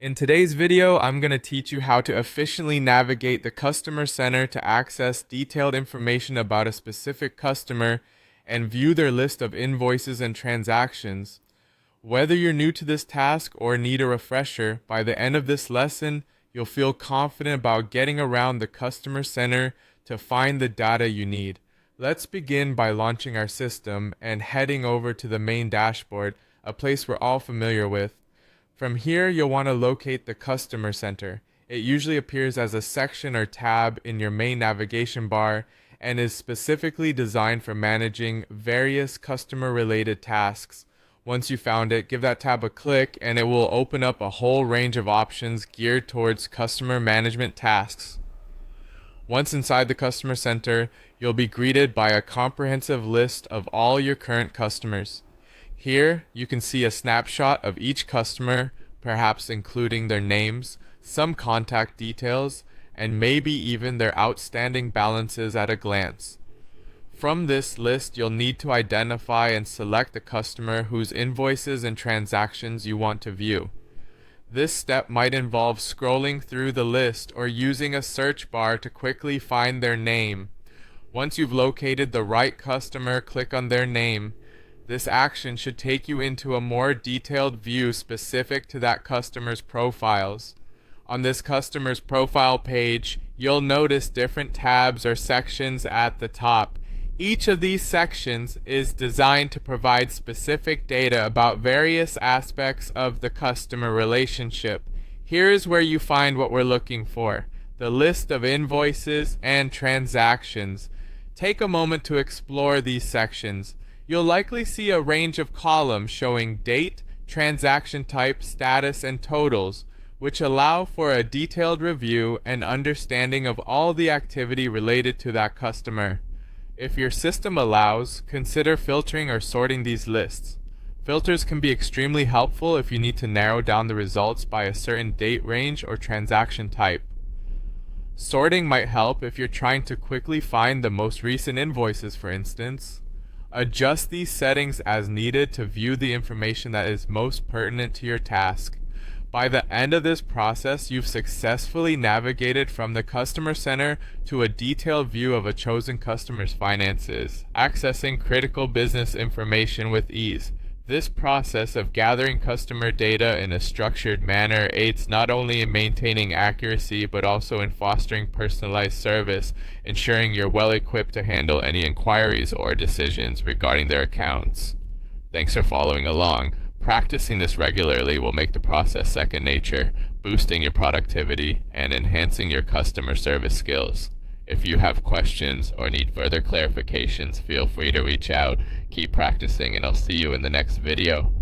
In today's video, I'm going to teach you how to efficiently navigate the customer center to access detailed information about a specific customer and view their list of invoices and transactions. Whether you're new to this task or need a refresher, by the end of this lesson, you'll feel confident about getting around the customer center to find the data you need. Let's begin by launching our system and heading over to the main dashboard, a place we're all familiar with. From here, you'll want to locate the Customer Center. It usually appears as a section or tab in your main navigation bar and is specifically designed for managing various customer-related tasks. Once you found it, give that tab a click and it will open up a whole range of options geared towards customer management tasks. Once inside the Customer Center, you'll be greeted by a comprehensive list of all your current customers. Here, you can see a snapshot of each customer, perhaps including their names, some contact details, and maybe even their outstanding balances at a glance. From this list, you'll need to identify and select the customer whose invoices and transactions you want to view. This step might involve scrolling through the list or using a search bar to quickly find their name. Once you've located the right customer, click on their name. This action should take you into a more detailed view specific to that customer's profiles. On this customer's profile page, you'll notice different tabs or sections at the top. Each of these sections is designed to provide specific data about various aspects of the customer relationship. Here's where you find what we're looking for: the list of invoices and transactions. Take a moment to explore these sections. You'll likely see a range of columns showing date, transaction type, status, and totals, which allow for a detailed review and understanding of all the activity related to that customer. If your system allows, consider filtering or sorting these lists. Filters can be extremely helpful if you need to narrow down the results by a certain date range or transaction type. Sorting might help if you're trying to quickly find the most recent invoices, for instance. Adjust these settings as needed to view the information that is most pertinent to your task. By the end of this process, you've successfully navigated from the Customer Center to a detailed view of a chosen customer's finances, accessing critical business information with ease. This process of gathering customer data in a structured manner aids not only in maintaining accuracy but also in fostering personalized service, ensuring you're well equipped to handle any inquiries or decisions regarding their accounts. Thanks for following along. Practicing this regularly will make the process second nature, boosting your productivity and enhancing your customer service skills. If you have questions or need further clarifications, feel free to reach out. Keep practicing and I'll see you in the next video.